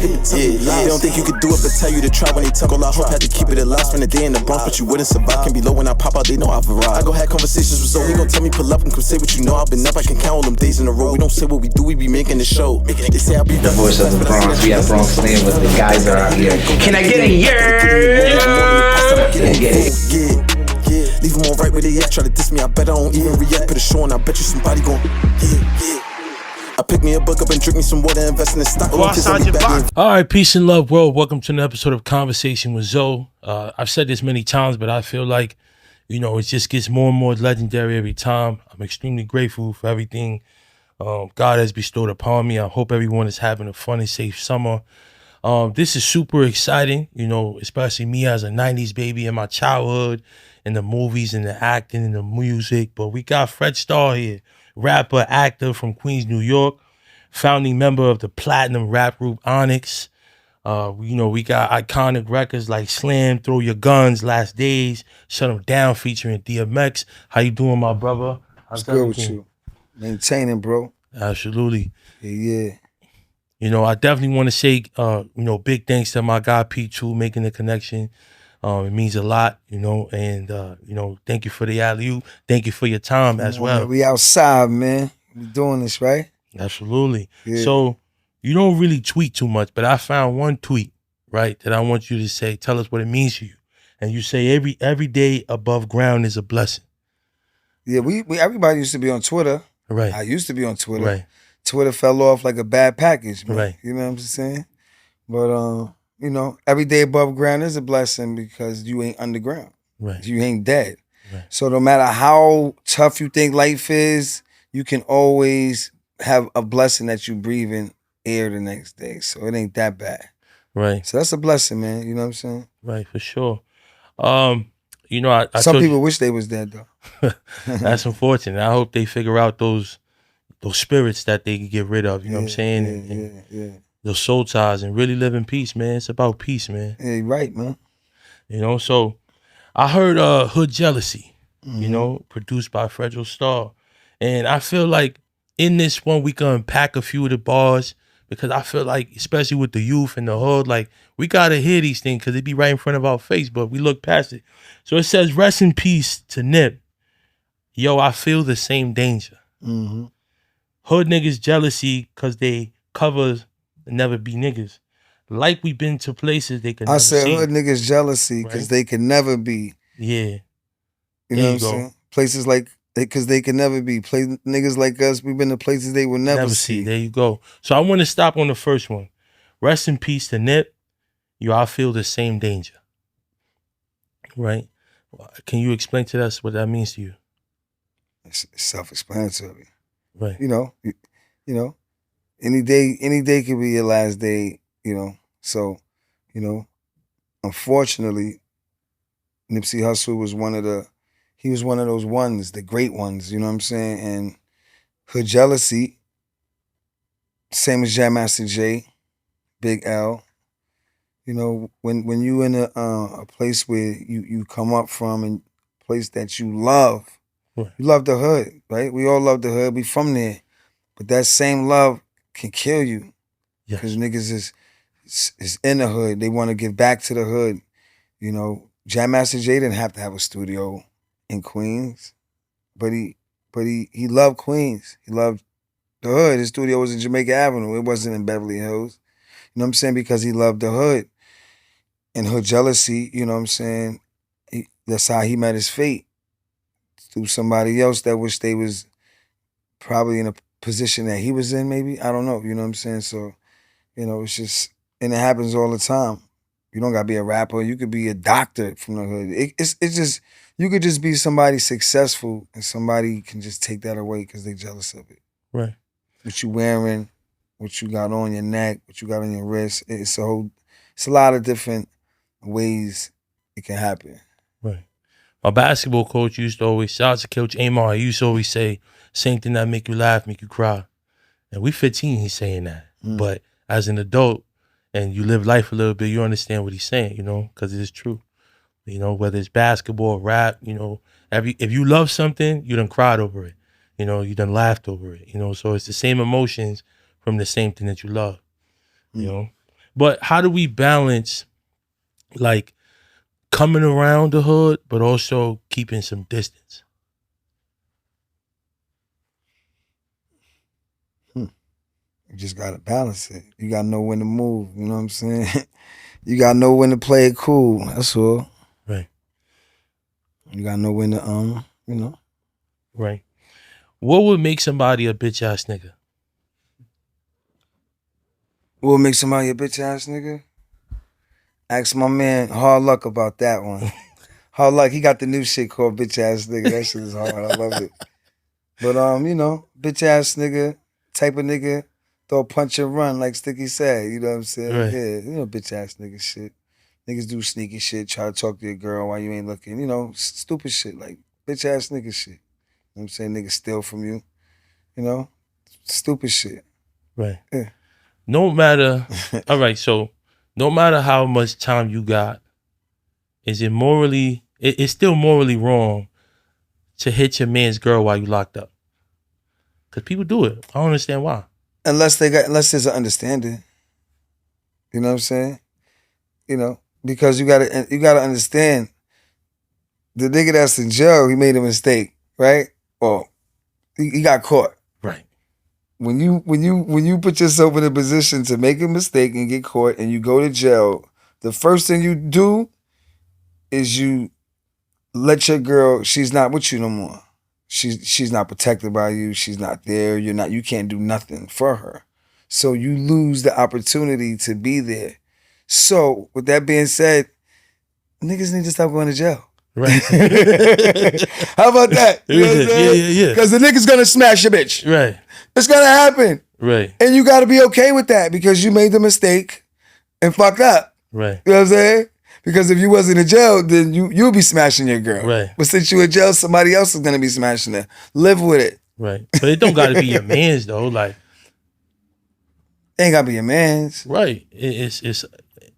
They don't think you could do it, but tell you to try when they talk. All I hope had to keep it alive. Spend a day in the Bronx, but you wouldn't survive. Can be low when I pop out, they know I've arrived. I go have conversations with Zoe, he gon' tell me pull up and come say what you know. I've been up, I can count all them days in a row. We don't say what we do, we be making the show. They say I'll be the voice of the Bronx. We have Bronx name with the guys that are out here. Can I get a yeah? Leave them all right where they at. Try to diss me, I bet I don't even react. Put a show on, I bet you somebody gon' I pick me a book up and drink me some water, invest in the stock. All right, peace and love, world. Welcome to an episode of Conversation with Zoe. I've said this many times, but I feel like, you know, it just gets more and more legendary every time. I'm extremely grateful for everything God has bestowed upon me. I hope everyone is having a fun and safe summer. This is super exciting, you know, especially me as a 90s baby in my childhood, in the movies and the acting and the music. But we got Fredro Starr here, rapper, actor from Queens, New York, founding member of the platinum rap group Onyx. You know, we got iconic records like Slam, Throw Your Guns, Last Days, Shut 'Em Down featuring DMX. How you doing, my brother? What's good with you? Maintaining, bro. Absolutely. Yeah. You know, I definitely want to say, you know, big thanks to my guy P2 making the connection. It means a lot, you know, and, you know, thank you for the alley-oop. Thank you for your time as well. Man, we outside, man. We doing this, right? Absolutely. Yeah. So you don't really tweet too much, but I found one tweet, right, that I want you to say, tell us what it means to you. And you say every day above ground is a blessing. Yeah, we everybody used to be on Twitter. Right. I used to be on Twitter. Right. Twitter fell off like a bad package, man. Right. You know what I'm saying? But you know, every day above ground is a blessing because you ain't underground. Right. You ain't dead. Right. So no matter how tough you think life is, you can always have a blessing that you breathe in air the next day. So it ain't that bad. Right. So that's a blessing, man. You know what I'm saying? Right, for sure. You know, I some people wish they was dead though. That's unfortunate. I hope they figure out those spirits that they can get rid of. You know what I'm saying? Yeah. Those soul ties and really live in peace, man. It's about peace, man. Yeah, right, man. You know, so I heard Hood Jealousy, you know, produced by Fredro Starr. And I feel like in this one, we can unpack a few of the bars because I feel like, especially with the youth and the hood, like we got to hear these things because they be right in front of our face, but we look past it. So it says, rest in peace to Nip. Yo, I feel the same danger. Mm-hmm. Hood niggas jealousy because they cover never be niggas. Like we been to places they could never see. I said hood niggas jealousy because right? they can never be. Yeah. You know what I'm saying? Places like, because they can never be. Niggas like us, we've been to places they will never see. There you go. So I want to stop on the first one. Rest in peace to Nip. Yo, I feel the same danger. Right? Can you explain to us what that means to you? It's self-explanatory. Right. You know, any day could be your last day, you know. So, you know, unfortunately, Nipsey Hussle was one of those ones, the great ones, you know what I'm saying? And Hood Jealousy, same as Jam Master Jay, Big L. You know, when you in a place where you come up from and a place that you love, right. You love the hood, right? We all love the hood. We from there. But that same love can kill you. Because niggas is in the hood. They want to give back to the hood. You know, Jam Master Jay didn't have to have a studio in Queens, but he loved Queens. He loved the hood. His studio was in Jamaica Avenue. It wasn't in Beverly Hills. You know what I'm saying? Because he loved the hood. And Hood Jealousy, you know what I'm saying? That's how he met his fate. Through somebody else that wish they was probably in a position that he was in, maybe. I don't know. You know what I'm saying? So, you know, it's just, and it happens all the time. You don't gotta be a rapper. You could be a doctor from the hood. It's just, you could just be somebody successful and somebody can just take that away because they jealous of it. Right. What you wearing, what you got on your neck, what you got on your wrist. It's a lot of different ways it can happen. Right. My basketball coach used to always, shout out to Coach Amar, he used to always say, same thing that make you laugh, make you cry. And we 15, he's saying that. But as an adult, and you live life a little bit, you understand what he's saying, you know, because it is true. You know, whether it's basketball, rap, you know, if you love something, you done cried over it. You know, you done laughed over it. You know, so it's the same emotions from the same thing that you love. You know, But how do we balance like coming around the hood, but also keeping some distance? You just gotta balance it. You gotta know when to move. You know what I'm saying? You gotta know when to play it cool. That's all. Right. You gotta know when to you know. Right. What would make somebody a bitch ass nigga? What would make somebody a bitch ass nigga? Ask my man Hard Luck about that one. Hard Luck, he got the new shit called bitch ass nigga. That shit is hard. I love it. But you know, bitch ass nigga, type of nigga, throw a punch and run like Sticky said. You know what I'm saying? Right. Yeah, you know, bitch ass nigga shit. Niggas do sneaky shit, try to talk to your girl while you ain't looking. You know, stupid shit like bitch ass nigga shit. You know what I'm saying? Niggas steal from you. You know? Stupid shit. Right. Yeah. No matter, all right, so no matter how much time you got, is it morally, it's still morally wrong to hit your man's girl while you locked up? Because people do it. I don't understand why. Unless there's an understanding. You know what I'm saying? You know, because you gotta understand the nigga that's in jail, he made a mistake, right? Or he got caught. Right. When you put yourself in a position to make a mistake and get caught and you go to jail, the first thing you do is you let your girl, she's not with you no more. She's not protected by you. She's not there. You can't do nothing for her. So you lose the opportunity to be there. So with that being said, niggas need to stop going to jail. Right. How about that? You know what I'm saying? Yeah. Because the nigga's gonna smash your bitch. Right. It's gonna happen. Right. And you gotta be okay with that because you made the mistake and fucked up. Right. You know what I'm saying? Because if you wasn't in jail, then you'll be smashing your girl. Right. But since you in jail, somebody else is gonna be smashing her. Live with it. Right. But it don't gotta be your man's though. Like, Ain't gotta be your man's. right. It's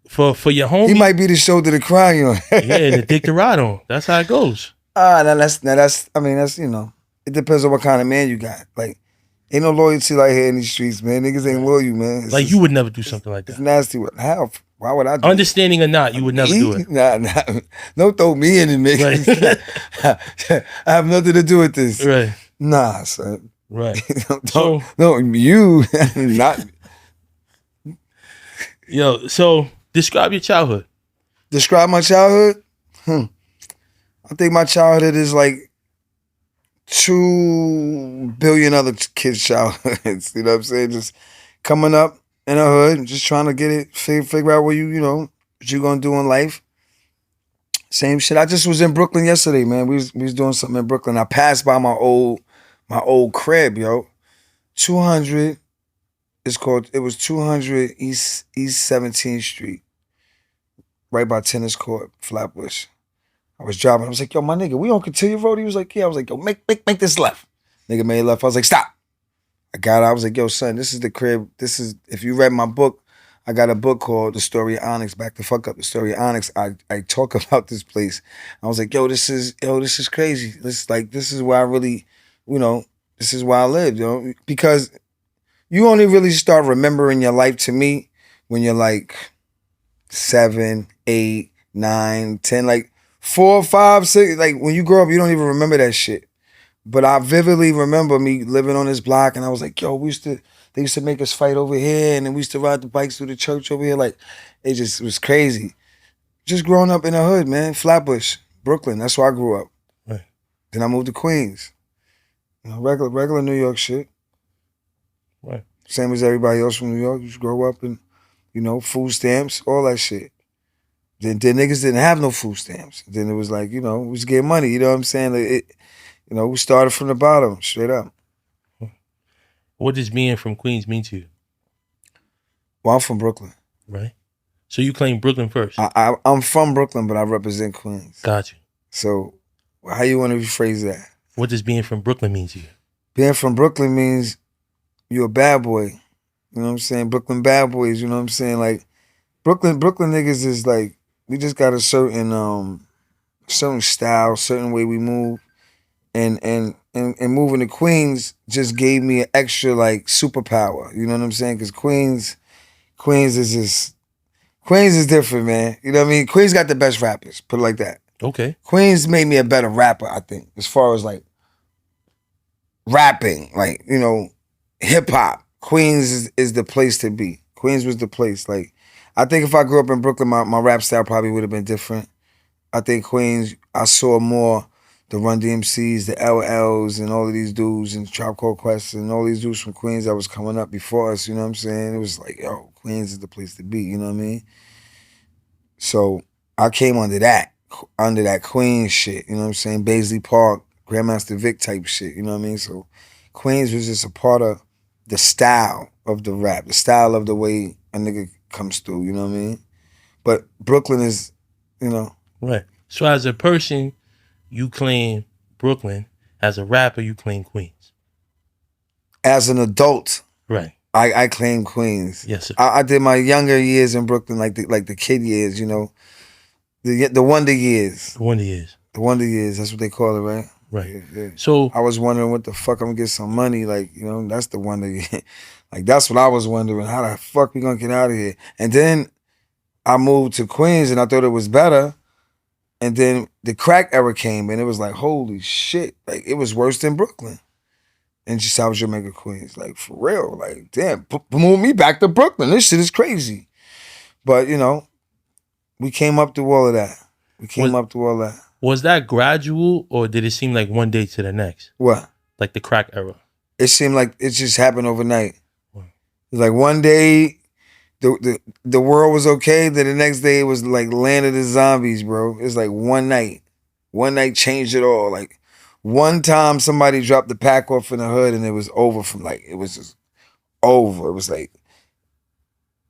for your homie. He might be the shoulder to cry on. Yeah, and the dick to ride on. That's how it goes. That's I mean, that's, you know, it depends on what kind of man you got. Like, ain't no loyalty like here in these streets, man. Niggas ain't loyal, man. It's Like, just, you would never do something like it's that. nasty. How? Why would I do Understanding or not, you would never do it. Nah. Don't throw me in the mix. Right. I have nothing to do with this. Right. Nah, son. Right. No, you, not. Yo, so describe your childhood. Describe my childhood? I think my childhood is like 2 billion other kids' childhoods. You know what I'm saying? Just coming up in a hood, just trying to get it, figure out what you know, what you gonna do in life. Same shit. I just was in Brooklyn yesterday, man. We was doing something in Brooklyn. I passed by my old crib, yo. 200. It was 200 East 17th Street, right by Tennis Court, Flatbush. I was driving. I was like, yo, my nigga, we on Continue Road? He was like, yeah. I was like, yo, make this left. Nigga made left. I was like, stop. I got out. I was like, yo, son, this is the crib. This is, if you read my book, I got a book called The Story of Onyx. Back the fuck up, The Story of Onyx. I talk about this place. I was like, yo, this is crazy. This is where I really, you know, this is where I live, you know, because you only really start remembering your life to me when you're like 7, 8, 9, 10, like 4, 5, 6. Like when you grow up, you don't even remember that shit. But I vividly remember me living on this block, and I was like, yo, they used to make us fight over here, and then we used to ride the bikes through the church over here. Like, it just was crazy. Just growing up in the hood, man. Flatbush, Brooklyn. That's where I grew up. Right. Then I moved to Queens. You know, regular New York shit. Right. Same as everybody else from New York. You just grow up and, you know, food stamps, all that shit. Then niggas didn't have no food stamps. Then it was like, you know, we was getting money. You know what I'm saying? Like you know, we started from the bottom, straight up. What does being from Queens mean to you? Well, I'm from Brooklyn. Right. So you claim Brooklyn first. I'm from Brooklyn, but I represent Queens. Got you. So how you want to rephrase that? What does being from Brooklyn mean to you? Being from Brooklyn means you're a bad boy. You know what I'm saying? Brooklyn bad boys, you know what I'm saying? Like Brooklyn niggas is like, we just got a certain style, certain way we move. And moving to Queens just gave me an extra like superpower. You know what I'm saying? Because Queens is just, Queens is different, man. You know what I mean? Queens got the best rappers, put it like that. Okay. Queens made me a better rapper, I think, as far as like rapping, like, you know, hip hop. Queens is the place to be. Queens was the place. Like, I think if I grew up in Brooklyn, my rap style probably would have been different. I think Queens, I saw more the Run DMCs, the LLs, and all of these dudes, and Tribe Called Quest, and all these dudes from Queens that was coming up before us, you know what I'm saying? It was like, yo, Queens is the place to be, you know what I mean? So I came under that Queens shit, you know what I'm saying? Baisley Park, Grandmaster Vic type shit, you know what I mean? So Queens was just a part of the style of the rap, the style of the way a nigga comes through, you know what I mean? But Brooklyn is, you know. Right. So as a person, you claim Brooklyn. As a rapper, you claim Queens. As an adult, right, I claim Queens. Yes, sir. I did my younger years in Brooklyn, like the kid years, you know, the wonder years. The wonder years. The wonder years. That's what they call it, right? Right. Yeah, yeah. So I was wondering what the fuck I'm gonna get some money, like, you know, that's the wonder year. Like, that's what I was wondering. How the fuck we gonna get out of here? And then I moved to Queens and I thought it was better. And then the crack era came and it was like, holy shit. Like, it was worse than Brooklyn. And just South Jamaica, Queens. Like, for real. Like, damn, move me back to Brooklyn. This shit is crazy. But, you know, we came up through all of that. Was that gradual or did it seem like one day to the next? What? Like the crack era? It seemed like it just happened overnight. It's like one day the world was okay, then the next day it was like land of the zombies, bro. It's like one night. One night changed it all. Like, one time somebody dropped the pack off in the hood and it was over from like, it was just over. It was like,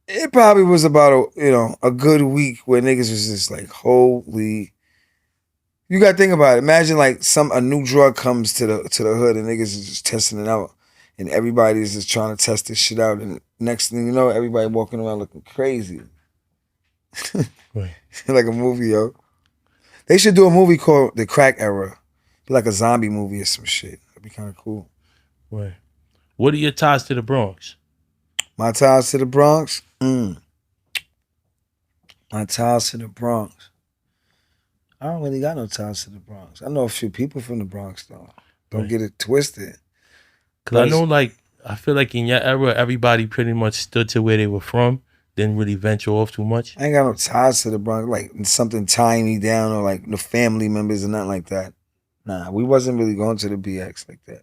it probably was about a good week where niggas was just like, holy. You gotta think about it. Imagine like a new drug comes to the hood and niggas is just testing it out. And everybody's just trying to test this shit out. And next thing you know, everybody walking around looking crazy. Right. Like a movie, yo. They should do a movie called The Crack Era. Be like a zombie movie or some shit. That'd be kind of cool. Right. What are your ties to the Bronx? My ties to the Bronx? My ties to the Bronx. I don't really got no ties to the Bronx. I know a few people from the Bronx, though. Don't get it twisted. Because I know, like, I feel like in your era, everybody pretty much stood to where they were from, didn't really venture off too much. I ain't got no ties to the Bronx, like something tying me down or like the family members or nothing like that. Nah, we wasn't really going to the BX like that.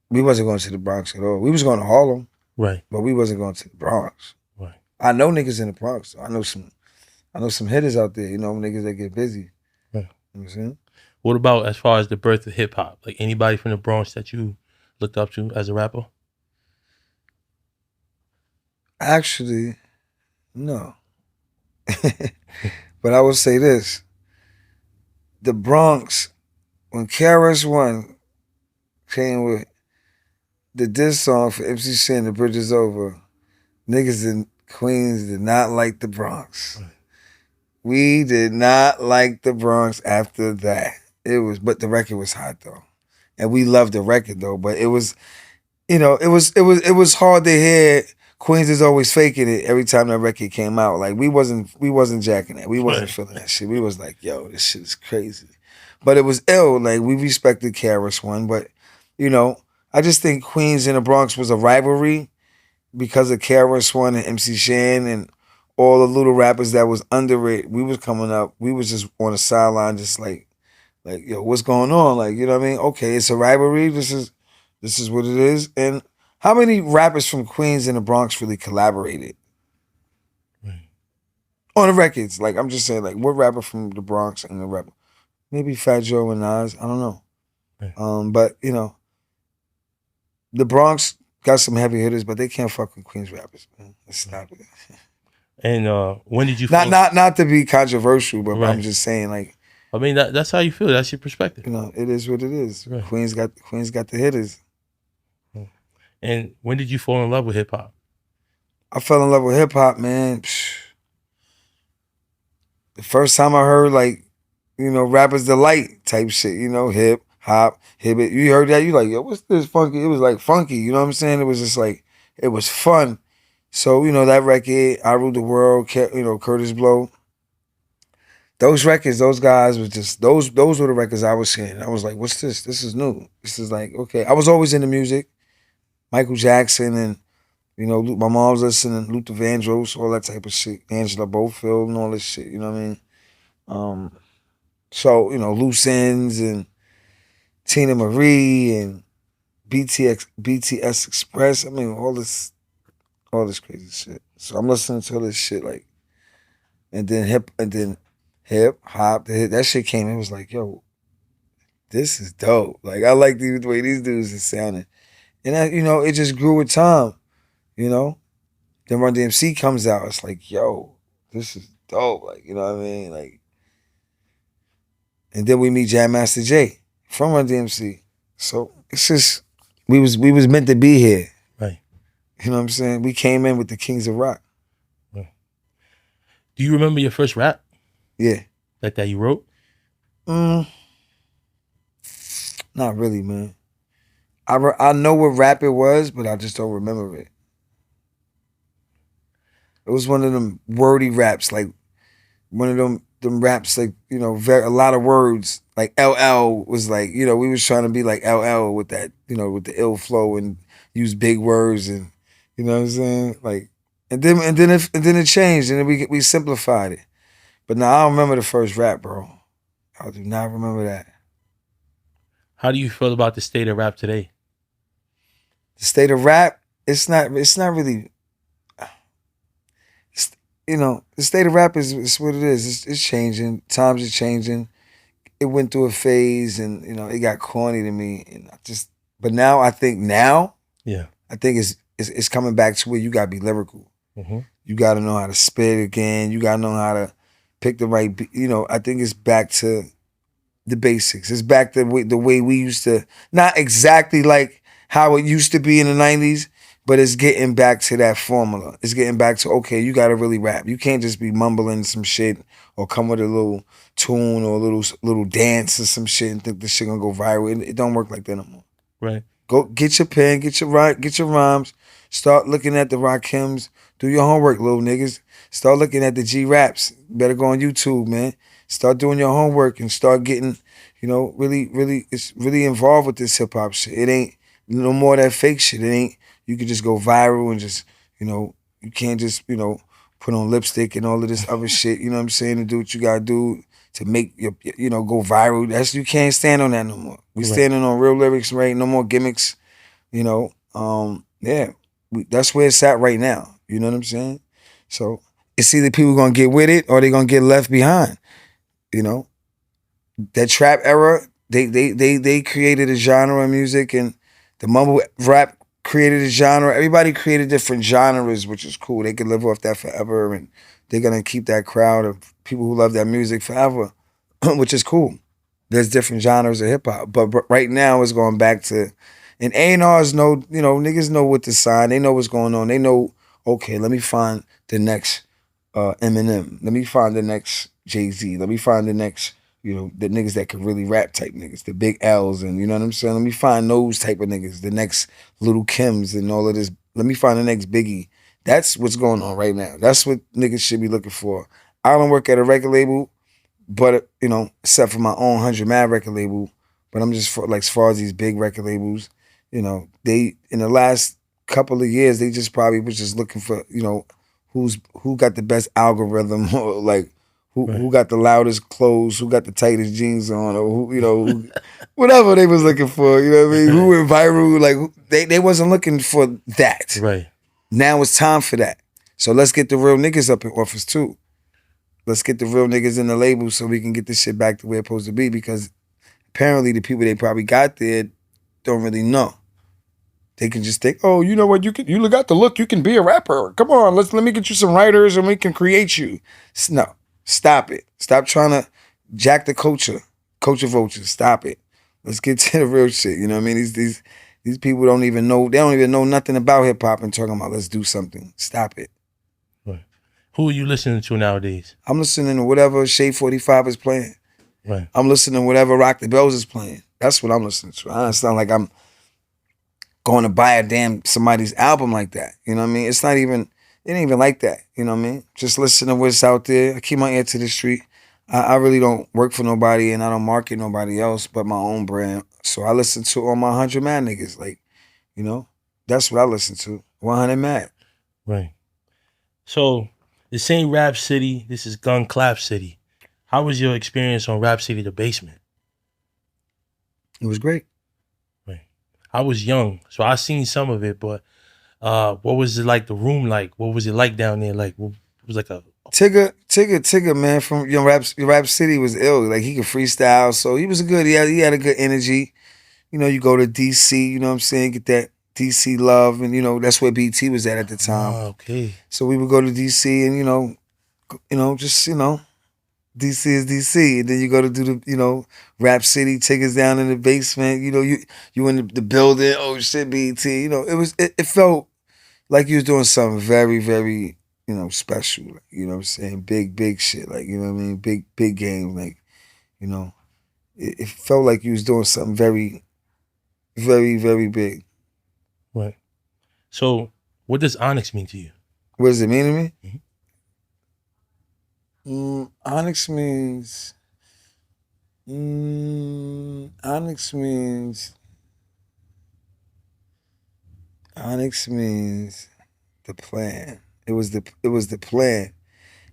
We wasn't going to the Bronx at all. We was going to Harlem. Right. But we wasn't going to the Bronx. Right. I know niggas in the Bronx. I know some hitters out there, you know, niggas that get busy. Right. You know what I'm saying? What about as far as the birth of hip hop? Like anybody from the Bronx that you looked up to as a rapper? Actually, no. But I will say this. The Bronx, when KRS-One came with the diss song for MC Shan, The Bridge Is Over, niggas in Queens did not like the Bronx. Right. We did not like the Bronx after that. But the record was hot though. And we loved the record though, but it was, you know, it was hard to hear Queens is always faking it every time that record came out. Like, we wasn't jacking that. We wasn't feeling that shit. We was like, yo, this shit is crazy. But it was ill. Like, we respected KRS-One, but, you know, I just think Queens and the Bronx was a rivalry because of KRS-One and MC Shan and all the little rappers that was under it. We was coming up. We was just on the sideline just like, yo, what's going on? Like, you know what I mean? Okay, it's a rivalry. This is what it is. And how many rappers from Queens and the Bronx really collaborated? Right. On the records. Like, I'm just saying, like, what rapper from the Bronx and the rapper? Maybe Fat Joe and Nas. I don't know. Right. But, you know, the Bronx got some heavy hitters, but they can't fuck with Queens rappers, man. Let's stop it. And when did you not to be controversial, but right. I'm just saying, like, I mean, that's how you feel. That's your perspective. You know, it is what it is. Right. Queens got the hitters. And when did you fall in love with hip hop? I fell in love with hip hop, man. The first time I heard, like, you know, Rapper's Delight type shit, you know, hip hop, hip it. You heard that, you like, yo, what's this funky? It was like funky, you know what I'm saying? It was just like, it was fun So, that record, I Rule the World, Curtis Blow. Those records, those guys was just, those were the records I was hearing. I was like, what's this? This is new. This is like, okay. I was always into music. Michael Jackson and, my mom was listening to Luther Vandross, all that type of shit. Angela Bofield and all this shit, you know what I mean? So, Loose Ends and Tina Marie and BTS Express. I mean, all this crazy shit. So I'm listening to all this shit like, and then hip hop. That shit came in. It was like, yo, this is dope. Like, I like the way these dudes are sounding, and that, it just grew with time. Then Run DMC comes out. It's like, yo, this is dope. Like, you know what I mean? Like, and then we meet Jam Master Jay from Run DMC. So it's just we was meant to be here. Right. You know what I'm saying? We came in with the Kings of Rock. Right. Do you remember your first rap? Yeah. Like that you wrote? Not really, man. I know what rap it was, but I just don't remember it. It was one of them wordy raps, like one of them raps, like, a lot of words. Like LL was like, we was trying to be like LL with that, with the ill flow and use big words and, you know what I'm saying? Like, and then it changed and then we simplified it. But now I don't remember the first rap, bro. I do not remember that. How do you feel about the state of rap today? The state of rap, it's not really, the state of rap is what it is. It's changing. Times are changing. It went through a phase and, it got corny to me. And but now I think yeah, I think it's coming back to where you gotta be lyrical. Mm-hmm. You gotta know how to spit again. You gotta know how to pick the right beat. I think it's back to the basics. It's back to the way we used to, not exactly like how it used to be in the 90s, but it's getting back to that formula. It's getting back to, okay, you gotta really rap. You can't just be mumbling some shit or come with a little tune or a little dance or some shit and think this shit gonna go viral. It don't work like that no more. Right. Go get your pen, get your rhymes. Start looking at the Rakims. Do your homework, little niggas. Start looking at the G-Raps. Better go on YouTube, man. Start doing your homework and start getting, really, it's really involved with this hip hop shit. It ain't no more of that fake shit. It ain't, you can just go viral and just, you can't just, put on lipstick and all of this other shit, you know what I'm saying, to do what you gotta do to make your, go viral. You can't stand on that no more. We standing on real lyrics, right? No more gimmicks, yeah. That's where it's at right now. You know what I'm saying? So it's either people gonna get with it or they gonna get left behind. That trap era, they created a genre of music, and the mumble rap created a genre. Everybody created different genres, which is cool. They could live off that forever, and they're gonna keep that crowd of people who love that music forever, which is cool. There's different genres of hip hop, but right now it's going back to, and A&Rs know, niggas know what to sign. They know what's going on. They know, okay, let me find the next Eminem. Let me find the next Jay-Z. Let me find the next, the niggas that can really rap type niggas, the Big L's, and you know what I'm saying? Let me find those type of niggas, the next Little Kims and all of this. Let me find the next Biggie. That's what's going on right now. That's what niggas should be looking for. I don't work at a record label, but, except for my own 100 Mad record label, but I'm just as far as these big record labels, they, in the last couple of years, they just probably was just looking for, who got the best algorithm, or like, who got the loudest clothes, who got the tightest jeans on, or who, whatever they was looking for, you know what I mean? Who went viral, like, they wasn't looking for that. Right. Now it's time for that. So let's get the real niggas up in office too. Let's get the real niggas in the label so we can get this shit back to where it's supposed to be, because apparently the people they probably got there don't really know. They can just think, oh, you know what, you got the look, you can be a rapper. Come on, let me get you some writers and we can create you. No, stop it. Stop trying to jack the culture vultures. Stop it. Let's get to the real shit. You know what I mean? These people don't even know nothing about hip hop and talking about let's do something. Stop it. Right. Who are you listening to nowadays? I'm listening to whatever Shade 45 is playing. Right. I'm listening to whatever Rock the Bells is playing. That's what I'm listening to. I don't sound like I'm going to buy somebody's album like that. You know what I mean? It's not even, It ain't even like that. You know what I mean? Just listen to what's out there. I keep my ear to the street. I really don't work for nobody and I don't market nobody else but my own brand. So I listen to all my 100 Mad niggas. Like, you know, that's what I listen to. 100 Mad. Right. So this ain't Rap City. This is Gun Clap City. How was your experience on Rap City, the basement? It was great. Right. I was young, so I seen some of it, but what was it like? The room like? What was it like down there? Like, what was like a Tigger, man, from Rap City was ill. Like he could freestyle, so he was good. He had a good energy. You know, you go to DC, you know what I'm saying, get that DC love, and you know that's where BT was at the time. Okay. So we would go to DC, and just DC is DC, and then you go to do the Rap City, Tiggers down in the basement. You know, you in the building. Oh shit, BT. You know, it felt like you was doing something very, very, special. Like, you know what I'm saying? Big shit. Like, you know what I mean? Big game. Like, it felt like you was doing something very, very, very big. Right. So what does Onyx mean to you? What does it mean to me? Mm-hmm. Onyx means the plan. It was the plan.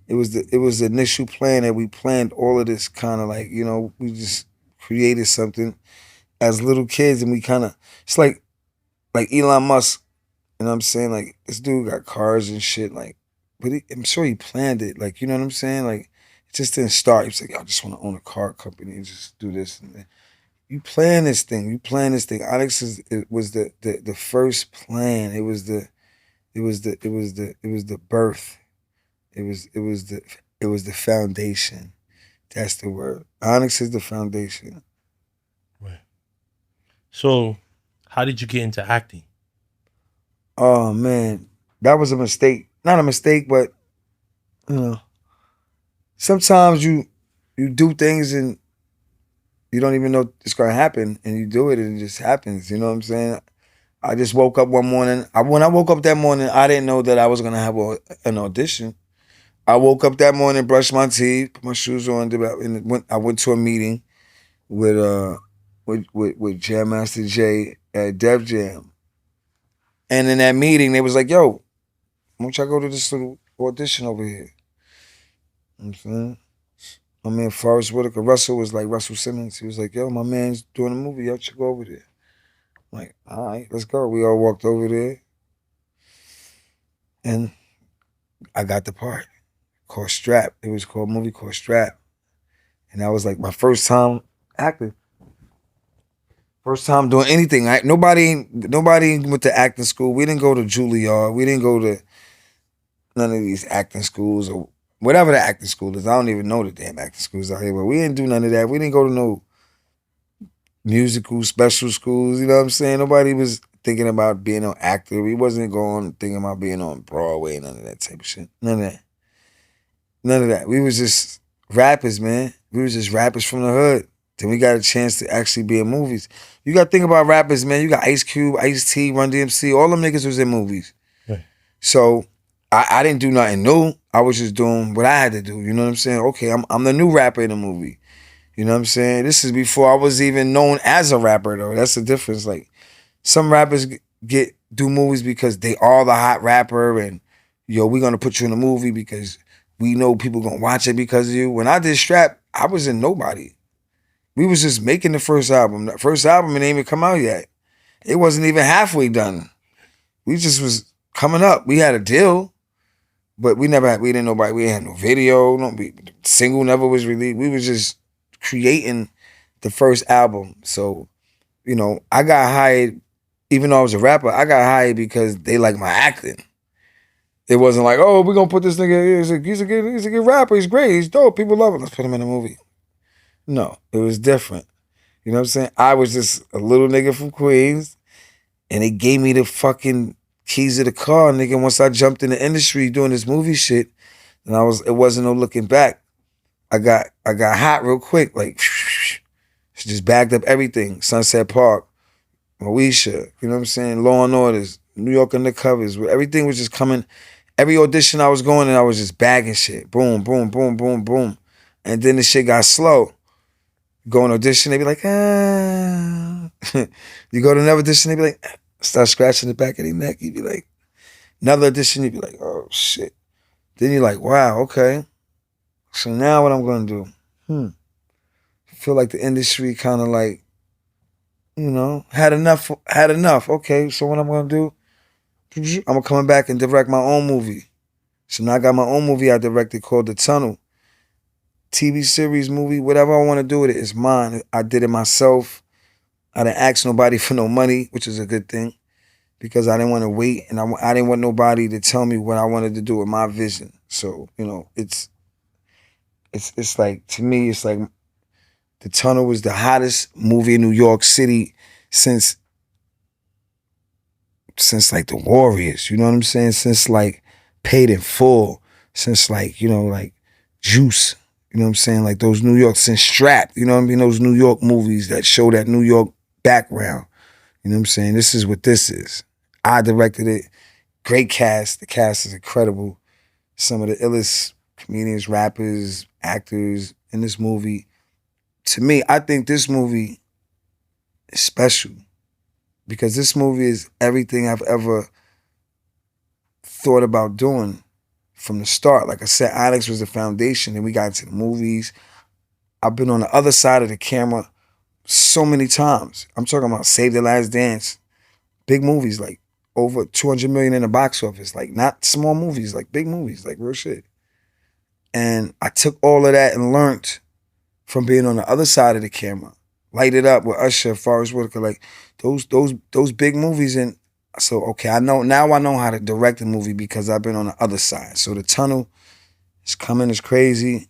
It was the initial plan that we planned all of this kind of like, we just created something as little kids, and we kind of, it's like Elon Musk, you know what I'm saying? Like this dude got cars and shit, like, but I'm sure he planned it, like, you know what I'm saying? Like it just didn't start. He was like, I just want to own a car company and just do this. And you plan this thing. Onyx was the first plan. It was the birth. It was the foundation. That's the word. Onyx is the foundation. Right. So, how did you get into acting? Oh man, that was a mistake. Not a mistake, but sometimes you do things and you don't even know it's gonna happen, and you do it and it just happens. You know what I'm saying? I just woke up one morning. When I woke up that morning, I didn't know that I was gonna have an audition. I woke up that morning, brushed my teeth, put my shoes on, and I went to a meeting with Jam Master Jay at Def Jam. And in that meeting, they was like, yo, why don't y'all go to this little audition over here? You know what I'm saying? My man Forrest Whitaker, Russell was like Russell Simmons. He was like, yo, my man's doing a movie. Y'all should go over there. I'm like, all right, let's go. We all walked over there. And I got the part called Strap. It was called a movie called Strap. And that was like my first time acting. First time doing anything. Nobody went to acting school. We didn't go to Juilliard. We didn't go to none of these acting schools or whatever the acting school is. I don't even know the damn acting schools out here, but we didn't do none of that. We didn't go to no musical special schools. You know what I'm saying? Nobody was thinking about being an actor. We wasn't thinking about being on Broadway, none of that type of shit. None of that. We was just rappers, man. We was just rappers from the hood. Then we got a chance to actually be in movies. You got to think about rappers, man. You got Ice Cube, Ice-T, Run DMC. All them niggas was in movies. Right. So I didn't do nothing new. I was just doing what I had to do. You know what I'm saying? Okay, I'm the new rapper in the movie. You know what I'm saying? This is before I was even known as a rapper, though. That's the difference. Like, some rappers do movies because they are the hot rapper, and we're gonna put you in a movie because we know people gonna watch it because of you. When I did Strap, I was in nobody. We was just making the first album. The first album didn't even come out yet. It wasn't even halfway done. We just was coming up. We had a deal, but we didn't nobody. We had no video. Single never was released. We was just creating the first album. So, I got hired, even though I was a rapper, I got hired because they like my acting. It wasn't like, oh, we're gonna put this nigga here. He's a good rapper. He's great. He's dope. People love him. Let's put him in a movie. No, it was different. You know what I'm saying? I was just a little nigga from Queens, and they gave me the fucking keys of the car, nigga. Once I jumped in the industry doing this movie shit, and it wasn't no looking back. I got hot real quick, like just bagged up everything. Sunset Park, Moesha, you know what I'm saying? Law and Orders, New York Undercovers, everything was just coming. every audition I was going and I was just bagging shit. Boom, boom, boom, boom, boom. And then the shit got slow. Go on audition, they be like, ah. You go to another audition, they be like, start scratching the back of their neck. You be like, another audition, you be like, oh shit. Then you're like, wow, okay. So now what I'm gonna do? I feel like the industry kind of like, you know, had enough. Okay, so what I'm gonna do? I'm coming back and direct my own movie. So now I got my own movie I directed called The Tunnel. TV series, movie, whatever I want to do with it is mine. I did it myself. I didn't ask nobody for no money, which is a good thing, because I didn't want to wait, and I didn't want nobody to tell me what I wanted to do with my vision. So, you know, it's like, to me, it's like The Tunnel was the hottest movie in New York City since like The Warriors, you know what I'm saying? Since like Paid in Full, since like, you know, like Juice. You know what I'm saying? Like those New York, since Strap, you know what I mean? Those New York movies that show that New York background. You know what I'm saying? This is what this is. I directed it. Great cast. The cast is incredible. Some of the illest comedians, rappers, actors in this movie. To me, I think this movie is special because this movie is everything I've ever thought about doing. From the start, like I said, Onyx was the foundation, and we got into the movies. I've been on the other side of the camera so many times. I'm talking about Save the Last Dance, big movies, like over 200 million in the box office, like not small movies, like big movies, like real shit. And I took all of that and learned from being on the other side of the camera. Light It Up with Usher, Forrest Whitaker, like those big movies. And so, okay, I know how to direct a movie because I've been on the other side. So The Tunnel is coming, it's crazy.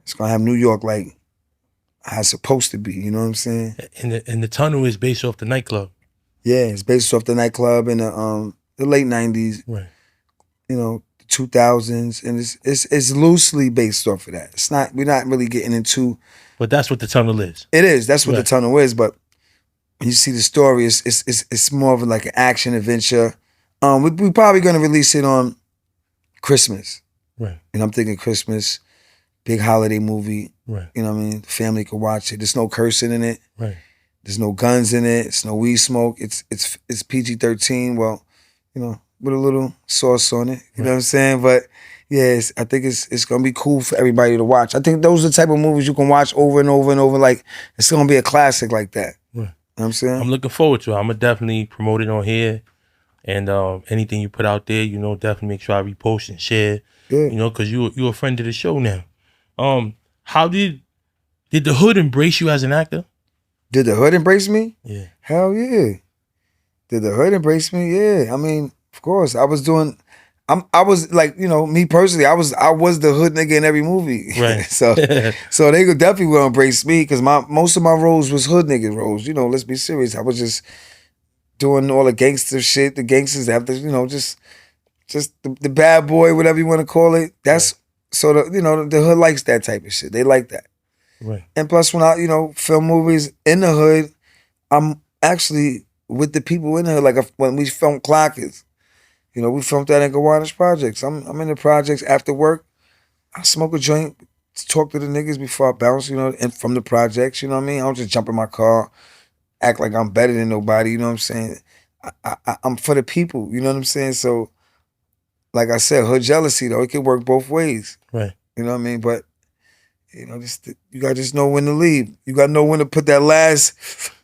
It's gonna have New York like how it's supposed to be, you know what I'm saying? And the Tunnel is based off the nightclub. Yeah, it's based off the nightclub in the late 90s, right? You know, the 2000s, and it's loosely based off of that. It's not, we're not really getting into. But that's what The Tunnel is. It is. That's what The Tunnel is. But you see the story, it's more of like an action adventure. We probably gonna release it on Christmas. Right. And I'm thinking Christmas, big holiday movie. Right. You know what I mean? The family can watch it. There's no cursing in it. Right. There's no guns in it. It's no weed smoke. It's PG-13. Well, you know, with a little sauce on it. You know what I'm saying? But yeah, I think it's gonna be cool for everybody to watch. I think those are the type of movies you can watch over and over and over. Like, it's gonna be a classic like that. Right. You know what I'm saying? I'm looking forward to it. I'm gonna definitely promote it on here, and anything you put out there, you know, definitely make sure I repost and share. Yeah. You know, because you're a friend of the show now. How did the hood embrace you as an actor? Did the hood embrace me? Yeah. Hell yeah. Did the hood embrace me? Yeah. I mean, of course. I was like, you know, me personally, I was the hood nigga in every movie. Right. so they could definitely will embrace me because most of my roles was hood nigga roles. You know, let's be serious. I was just doing all the gangster shit, the gangsters after, you know, just the bad boy, whatever you want to call it. That's so the hood likes that type of shit. They like that. Right. And plus, when I, you know, film movies in the hood, I'm actually with the people in the hood. Like when we filmed Clockers, you know, we filmed that in Gowanus Projects. I'm in the projects after work. I smoke a joint, talk to the niggas before I bounce, you know, and from the projects, you know what I mean? I don't just jump in my car, act like I'm better than nobody, you know what I'm saying? I'm for the people, you know what I'm saying? So, like I said, hood jealousy, though, it can work both ways. Right. You know what I mean? But, you know, you gotta just know when to leave. You gotta know when to put that last.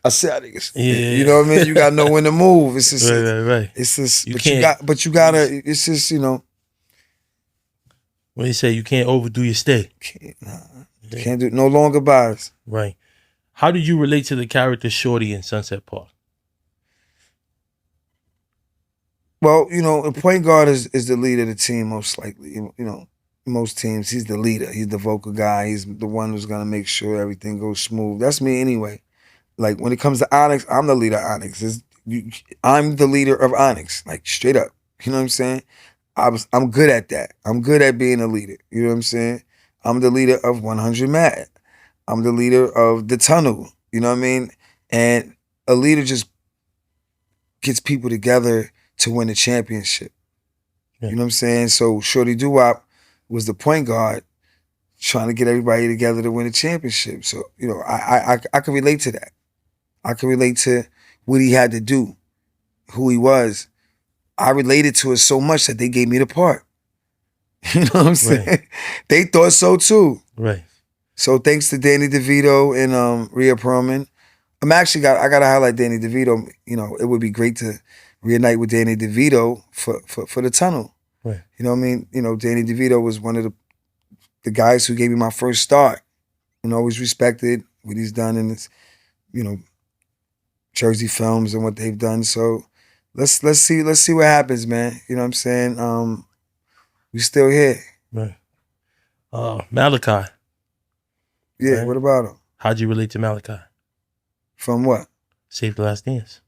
I said, niggas. Yeah. You know what I mean? You gotta know when to move. It's just, right. It's just, you you gotta. It's just, you know. When you say you can't overdo your stay. Can't do no longer buys. Right. How did you relate to the character Shorty in Sunset Park? Well, you know, a point guard is the leader of the team most likely. You know. Most teams, he's the leader. He's the vocal guy. He's the one who's gonna make sure everything goes smooth. That's me anyway. Like when it comes to Onyx, I'm the leader of Onyx. I'm the leader of Onyx, like straight up. You know what I'm saying? I'm good at that. I'm good at being a leader. You know what I'm saying? I'm the leader of 100 Mad. I'm the leader of The Tunnel. You know what I mean? And a leader just gets people together to win the championship. Yeah. You know what I'm saying? So Shorty Doo-Wop was the point guard trying to get everybody together to win the championship. So, you know, I can relate to that. I can relate to what he had to do, who he was. I related to it so much that they gave me the part. You know what I'm saying? Right. They thought so too. Right. So thanks to Danny DeVito and Rhea Perlman. I gotta highlight Danny DeVito. You know, it would be great to reunite with Danny DeVito for the tunnel. Right. You know what I mean? You know, Danny DeVito was one of the guys who gave me my first start. And always respected what he's done in this, you know, Jersey films and what they've done. So let's see what happens, man. You know what I'm saying? We still here. Right. Malakai. Yeah, right. What about him? How'd you relate to Malakai? From what? Save the Last Dance.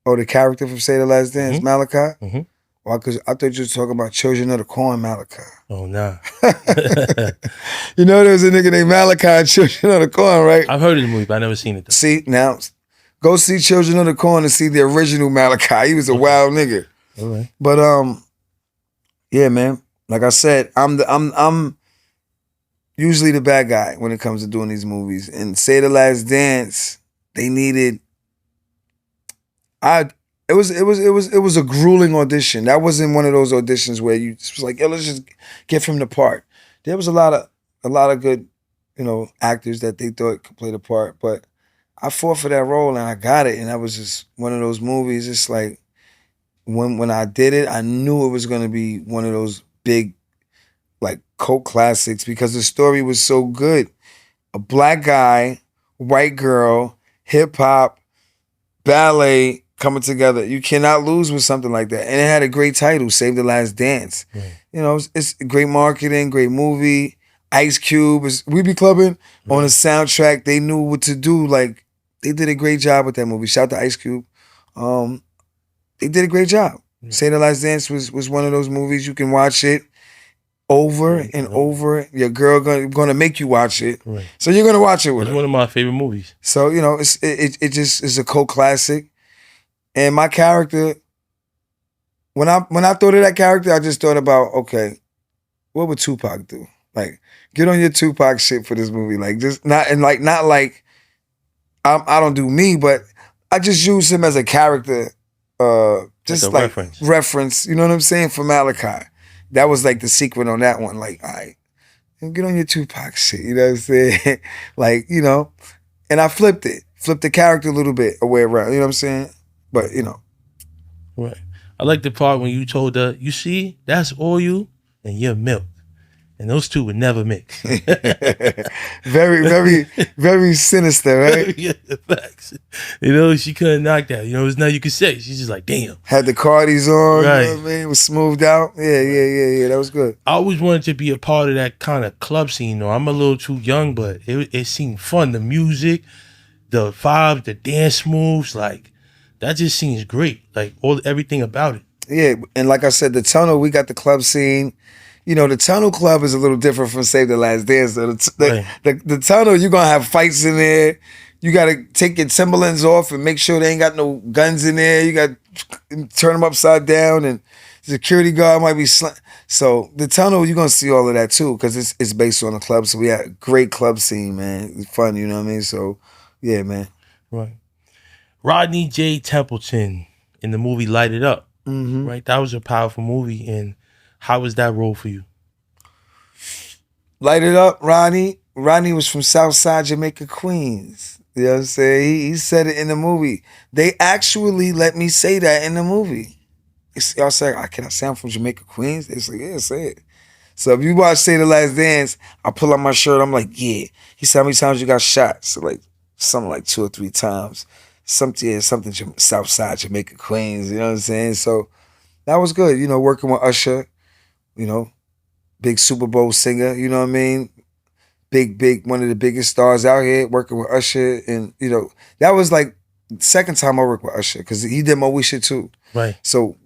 Oh, the character from Save the Last Dance, Malakai? Mm-hmm. Well, because I thought you were talking about Children of the Corn Malakai. Oh, nah. You know there was a nigga named Malakai in Children of the Corn, right? I've heard of the movie, but I never seen it though. See, now, go see Children of the Corn and see the original Malakai. He was a wild nigga. All right. But yeah, man. Like I said, I'm usually the bad guy when it comes to doing these movies. And Say the Last Dance, they needed. It was a grueling audition. That wasn't one of those auditions where you just was like, yo, let's just give him the part. There was a lot of good, you know, actors that they thought could play the part, but I fought for that role and I got it. And that was just one of those movies. It's like when I did it, I knew it was gonna be one of those big, like, cult classics because the story was so good. A black guy, white girl, hip hop, ballet coming together. You cannot lose with something like that. And it had a great title, Save the Last Dance. Right. You know, it's great marketing, great movie. Ice Cube We Be Clubbing on the soundtrack. They knew what to do. Like, they did a great job with that movie. Shout out to Ice Cube. They did a great job. Say the Last Dance was one of those movies you can watch it over and over. Your girl gonna make you watch it, so you're gonna watch it with her. It's one of my favorite movies. So you know, it just is a cult classic. And my character, when I thought of that character, I just thought about, okay, what would Tupac do? Like, get on your Tupac shit for this movie. Like, just not like I don't do me, but I just use him as a character. Just like reference, you know what I'm saying, for Malakai. That was like the secret on that one. Like, all right, get on your Tupac shit, you know what I'm saying? Like, you know, and I flipped the character a little bit away around, you know what I'm saying? But, you know. Right. I like the part when you told her, you see, that's oil and you're milk. And those two would never mix. Very, very, very sinister, right? Yeah, facts. You know, she couldn't knock that. You know, there's nothing you could say. She's just like, damn. Had the Cardis on, right. You know what I mean? It was smoothed out. Yeah. That was good. I always wanted to be a part of that kind of club scene, though. I'm a little too young, but it seemed fun. The music, the vibes, the dance moves, like, that just seems great. Like, everything about it. Yeah, and like I said, the tunnel, we got the club scene. You know, the Tunnel Club is a little different from Save the Last Dance. So the Tunnel, you're going to have fights in there. You got to take your Timberlands off and make sure they ain't got no guns in there. You got to turn them upside down and the security guard might be... So the Tunnel, you're going to see all of that too because it's based on the club. So we had a great club scene, man. It's fun, you know what I mean? So, yeah, man. Right. Rodney J Templeton in the movie Light It Up. Mm-hmm. Right? That was a powerful movie. And how was that role for you? Light It Up, Rodney. Rodney was from Southside Jamaica, Queens. You know what I'm saying? He said it in the movie. They actually let me say that in the movie. Y'all say, can I say I'm from Jamaica, Queens? They say, yeah, say it. So if you watch Say the Last Dance, I pull up my shirt, I'm like, yeah. He said, how many times you got shot? So like, something like 2 or 3 times. Something Southside Jamaica, Queens, you know what I'm saying? So that was good, you know, working with Usher. You know, big Super Bowl singer, you know what I mean? Big, one of the biggest stars out here working with Usher. And, you know, that was like the second time I worked with Usher because he did Moesha too. Right. So,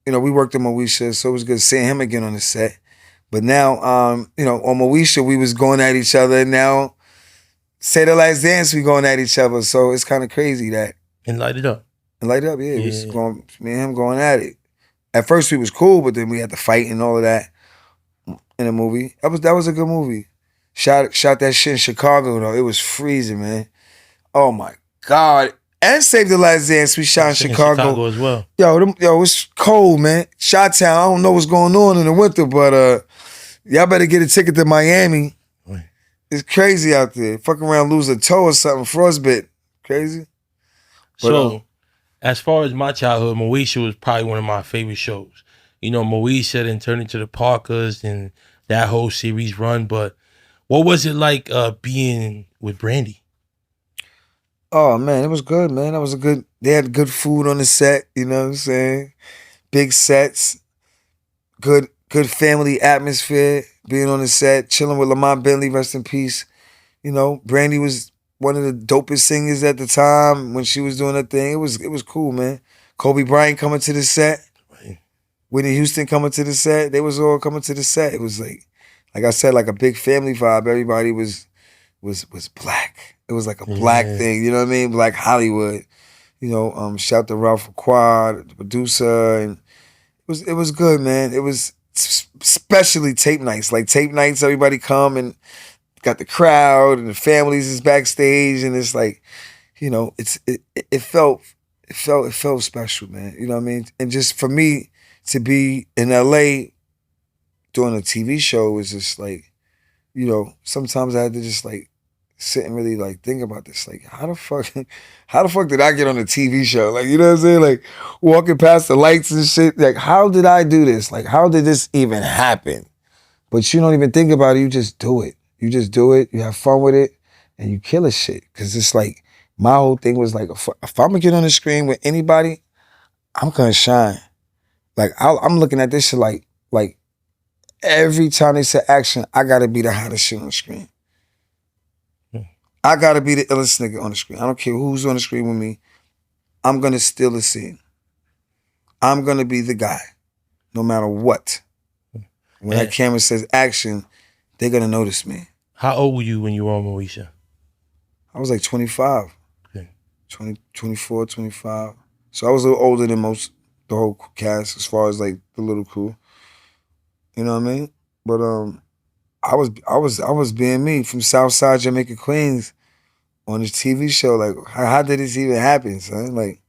you know, we worked on Moesha, so it was good seeing him again on the set. But now, you know, on Moesha, we was going at each other. And now, Say the Last Dance, we going at each other. So it's kind of crazy that. And Light It Up. And Light It Up, yeah. It was me and him going at it. At first we was cool, but then we had to fight and all of that in the movie. That was a good movie. Shot that shit in Chicago though. It was freezing, man. Oh my God. And Save the Last Dance we shot in Chicago as well. Yo, it's cold, man. Chi-Town, I don't know what's going on in the winter, but y'all better get a ticket to Miami. Right. It's crazy out there. Fuck around, lose a toe or something, frostbite. Crazy. But, so, as far as my childhood, Moesha was probably one of my favorite shows. You know, Moesha then turned into the Parkers and that whole series run. But what was it like being with Brandy? Oh man, it was good, man. They had good food on the set, you know what I'm saying? Big sets, good family atmosphere, being on the set, chilling with Lamont Bentley, rest in peace. You know, Brandy was one of the dopest singers at the time when she was doing her thing. It was cool, man. Kobe Bryant coming to the set. Right. Whitney Houston coming to the set. They was all coming to the set. It was like I said, like a big family vibe. Everybody was black. It was like a black thing, you know what I mean? Black Hollywood. You know, shout to Ralph Quad, the producer, and it was good, man. It was especially tape nights. Like tape nights, everybody come and got the crowd and the families is backstage, and it's like, you know, it felt special, man. You know what I mean? And just for me to be in LA doing a TV show was just like, you know, sometimes I had to just like sit and really like think about this. Like, how the fuck did I get on a TV show? Like, you know what I'm saying? Like walking past the lights and shit. Like, how did I do this? Like, how did this even happen? But you don't even think about it. You just do it. You just do it. You have fun with it, and you kill a shit. Cause it's like my whole thing was like, if I'm gonna get on the screen with anybody, I'm gonna shine. Like I'm looking at this shit like every time they say action, I gotta be the hottest shit on the screen. I gotta be the illest nigga on the screen. I don't care who's on the screen with me. I'm gonna steal the scene. I'm gonna be the guy, no matter what. When that camera says action, they're gonna notice me. How old were you when you were on Moesha? I was like 25. Okay. 24, 25. So I was a little older than the whole cast as far as like the little crew. You know what I mean? But I was being me from Southside Jamaica, Queens on this TV show. Like, how did this even happen, son? Like,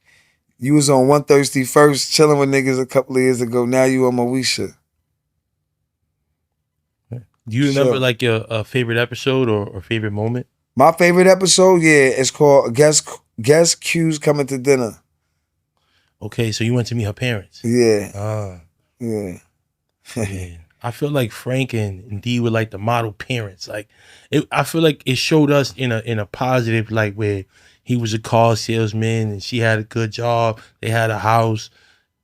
you was on 131st chilling with niggas a couple of years ago. Now you on Moesha. Do you remember like your favorite episode or favorite moment? My favorite episode, yeah, it's called Guest Q's Coming to Dinner. Okay, so you went to meet her parents. Yeah. Yeah. Yeah. I feel like Frank and D were like the model parents. Like, I feel like it showed us in a positive, like where he was a car salesman and she had a good job. They had a house.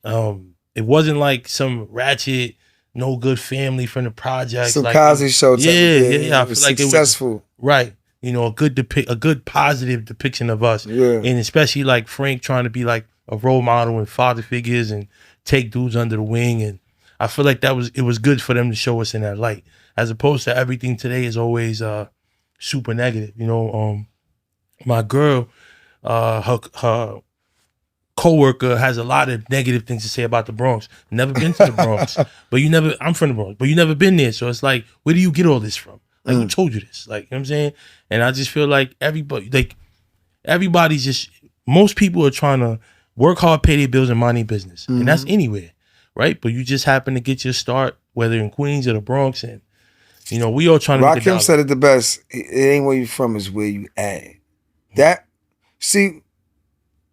It wasn't like some ratchet, no good family from the projects. Some like, Cosby show. Yeah. I feel like successful. It was, right. You know, a good positive depiction of us. Yeah. And especially like Frank trying to be like a role model and father figures and take dudes under the wing. And I feel like it was good for them to show us in that light, as opposed to everything today is always super negative. You know, my girl, her coworker has a lot of negative things to say about the Bronx. Never been to the Bronx, I'm from the Bronx, but you never been there. So it's like, where do you get all this from? Like, who told you this? Like, you know what I'm saying? And I just feel like everybody's just, most people are trying to work hard, pay their bills, and mind their business. And that's anywhere, right? But you just happen to get your start, whether in Queens or the Bronx. And, you know, we all trying to Rakim said it the best. It ain't where you from, it's where you at.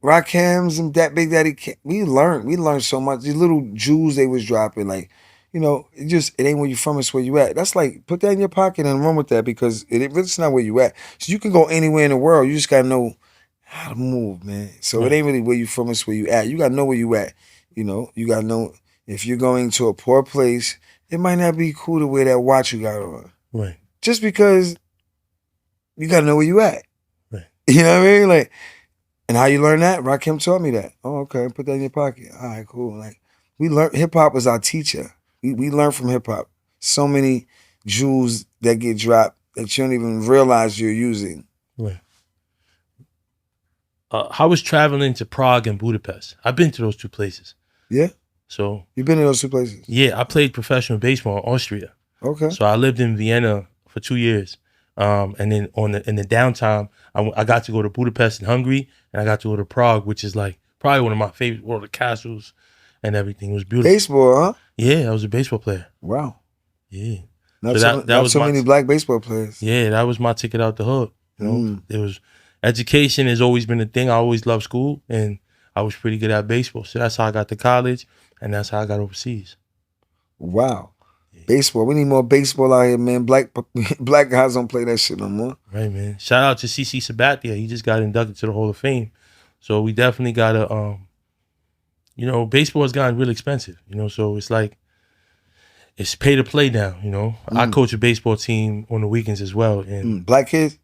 Rakim's and that Big Daddy, we learned so much. These little jewels they was dropping, like, you know, it ain't where you from, it's where you at. That's like, put that in your pocket and run with that, because it's not where you at. So you can go anywhere in the world, you just gotta know how to move, man. So it ain't really where you from, it's where you at. You gotta know where you at. You know, you gotta know if you're going to a poor place, it might not be cool to wear that watch you got on. Right. Just because you gotta know where you at. Right. You know what I mean? Like, and how you learn that? Rakim taught me that. Oh, okay, put that in your pocket. All right, cool. Like, we learned, hip-hop was our teacher. We learned from hip-hop. So many jewels that get dropped that you don't even realize you're using. Right. How was traveling to Prague and Budapest? I've been to those two places. Yeah? So You've been in those two places? yeah, I played professional baseball in Austria. Okay. So I lived in Vienna for 2 years. And then in the downtime, I got to go to Budapest in Hungary, and I got to go to Prague, which is like probably one of my favorite world of castles and everything. It was beautiful. Baseball, huh? Yeah, I was a baseball player. Wow. Yeah. Not So that was so my many black baseball players. Yeah, that was my ticket out the hood. You know, it was education has always been a thing. I always loved school, and I was pretty good at baseball. So that's how I got to college, and that's how I got overseas. Wow. Baseball. We need more baseball out here, man. Black guys don't play that shit no more. Right, man. Shout out to CC Sabathia. He just got inducted to the Hall of Fame. So we definitely gotta you know, baseball has gotten real expensive, you know, so it's like it's pay to play now, you know. I coach a baseball team on the weekends as well. And Black kids?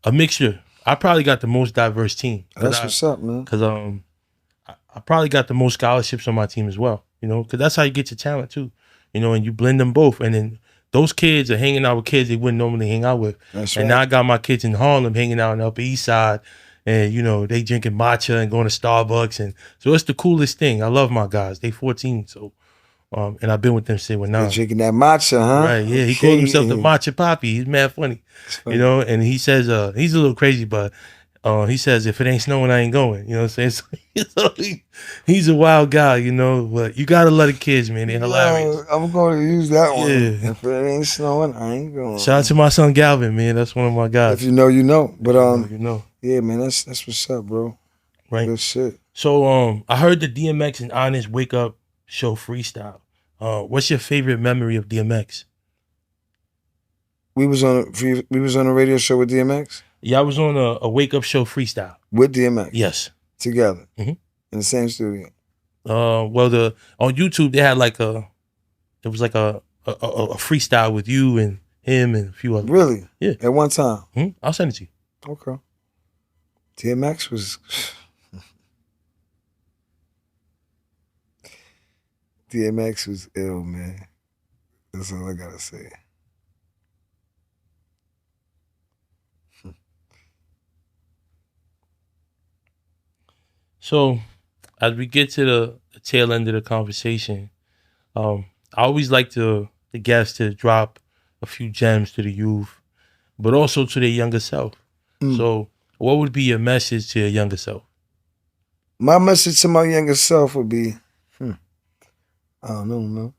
a mixture. I probably got the most diverse team. That's what's up, man. Because I probably got the most scholarships on my team as well, you know, because that's how you get your talent too, you know, and you blend them both. And then those kids are hanging out with kids they wouldn't normally hang out with. That's and right. now I got my kids in Harlem hanging out on the Upper East Side, and, you know, they drinking matcha and going to Starbucks. And so it's the coolest thing. I love my guys. They 14, so, and I've been with them since they were 9. They're drinking that matcha, huh? Right, yeah. He called himself the Matcha Poppy. He's mad funny. You know, and he says, he's a little crazy, but he says, if it ain't snowing, I ain't going. You know what I'm saying? So he's a wild guy, you know, but you got to love the kids, man. They're hilarious. I'm going to use that one. Yeah. If it ain't snowing, I ain't going. Shout out to my son Galvin, man. That's one of my guys. If you know, you know. But you know. yeah, man, that's what's up, bro. Right. Good shit. So I heard the DMX and Onyx Wake Up Show freestyle. What's your favorite memory of DMX? We was on a radio show with DMX. Yeah, I was on a Wake Up Show freestyle with DMX. Yes, together in the same studio. Well, on YouTube they had like a freestyle with you and him and a few others. Really? Yeah. At one time. I'll send it to you. Okay. DMX was. DMX was ill, man. That's all I gotta say. So, as we get to the tail end of the conversation, I always like the guests to drop a few gems to the youth, but also to their younger self. So, what would be your message to your younger self? My message to my younger self would be, I don't know, man.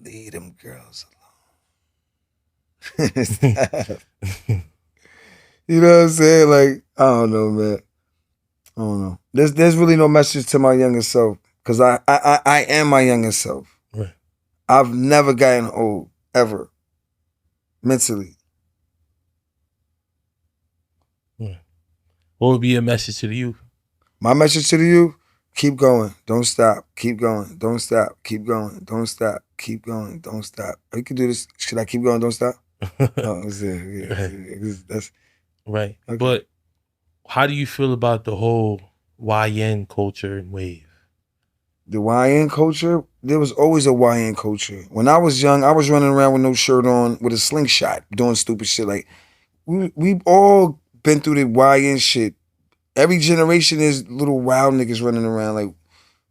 Leave them girls alone. You know what I'm saying? Like, I don't know, man. I don't know. There's really no message to my younger self because I am my younger self. Right. I've never gotten old ever, mentally. Right. What would be your message to the youth? My message to the youth: keep going, don't stop. Keep going, don't stop. Keep going, don't stop. Keep going, don't stop. You can do this. Should I keep going? Don't stop. That's right. Okay. But how do you feel about the whole YN culture and wave? The YN culture, there was always a YN culture. When I was young, I was running around with no shirt on, with a slingshot, doing stupid shit. Like, we've all been through the YN shit. Every generation is little wild niggas running around. Like,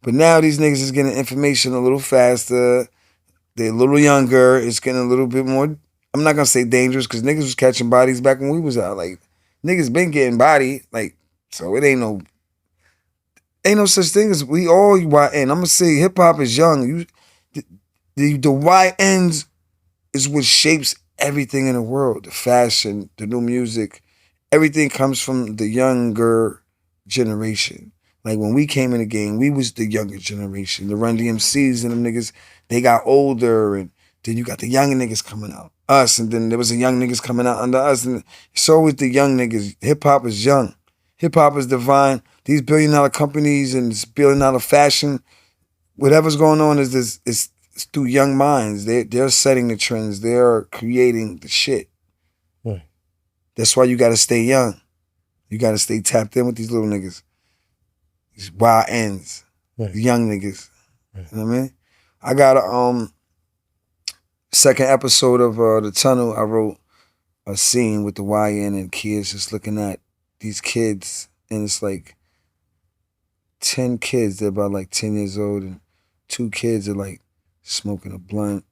but now these niggas is getting information a little faster. They're a little younger. It's getting a little bit more, I'm not gonna say dangerous, because niggas was catching bodies back when we was out. Like, niggas been getting body. Like, so it ain't no such thing as we all YN. I'm gonna say hip hop is young. The YNs is what shapes everything in the world. The fashion, the new music, everything comes from the younger generation. Like when we came in the game, we was the younger generation. The Run DMCs and them niggas, they got older, and then you got the younger niggas coming out. Us, and then there was the young niggas coming out under us, and it's always the young niggas. Hip hop is young. Hip hop is divine. These $1 billion companies and this $1 billion fashion, whatever's going on is this. It's through young minds. They're setting the trends. They're creating the shit. Right. That's why you got to stay young. You got to stay tapped in with these little niggas. These wild ends. Right. The young niggas. Right. You know what I mean? I got a second episode of The Tunnel I wrote a scene with the YN and kids just looking at these kids, and it's like 10 kids. They're about like 10 years old, and 2 kids are like smoking a blunt,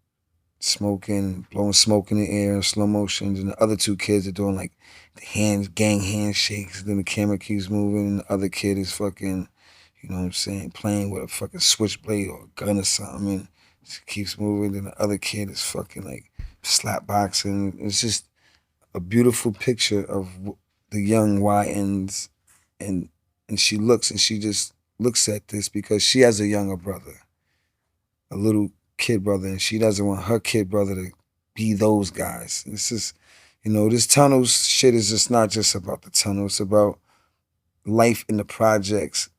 smoking, blowing smoke in the air in slow motions, and the other 2 kids are doing like the gang handshakes. Then the camera keeps moving, and the other kid is fucking, you know what I'm saying, playing with a fucking switchblade or a gun or something, and it keeps moving. Then the other kid is fucking like slap boxing. It's just a beautiful picture of the young YNs, and she just looks at this because she has a younger brother, a little kid brother, and she doesn't want her kid brother to be those guys. It's just, you know, this tunnel shit is just not just about the tunnel. It's about life in the projects,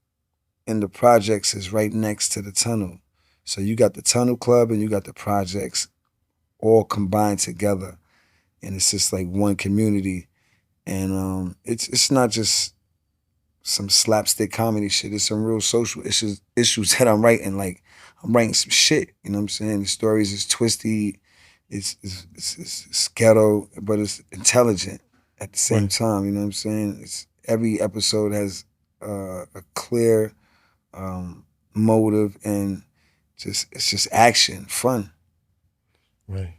and the projects is right next to the tunnel. So you got the tunnel club and you got the projects all combined together, and it's just like one community. And it's not just some slapstick comedy shit. It's some real social issues that I'm writing. Like, I'm writing some shit, you know what I'm saying? The stories is twisty, it's ghetto, but it's intelligent at the same time, you know what I'm saying? Every episode has a clear motive, and it's just action, fun. Right.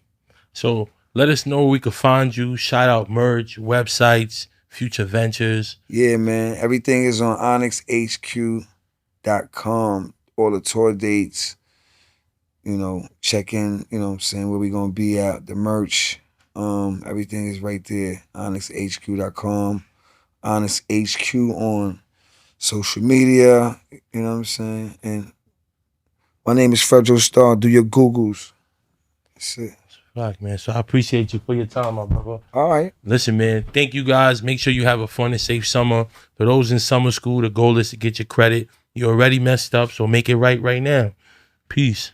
So let us know where we could find you. Shout out merch, websites, future ventures. Yeah, man. Everything is on onyxhq.com. All the tour dates, you know, check in, you know what I'm saying, where we gonna be at, the merch. Everything is right there. onyxhq.com. onyxhq on social media, you know what I'm saying? And my name is Fredro Starr. Do your Googles. That's it. Fuck, man. So I appreciate you for your time, my brother. All right. Listen, man, thank you guys. Make sure you have a fun and safe summer. For those in summer school, the goal is to get your credit. You already messed up, so make it right now. Peace.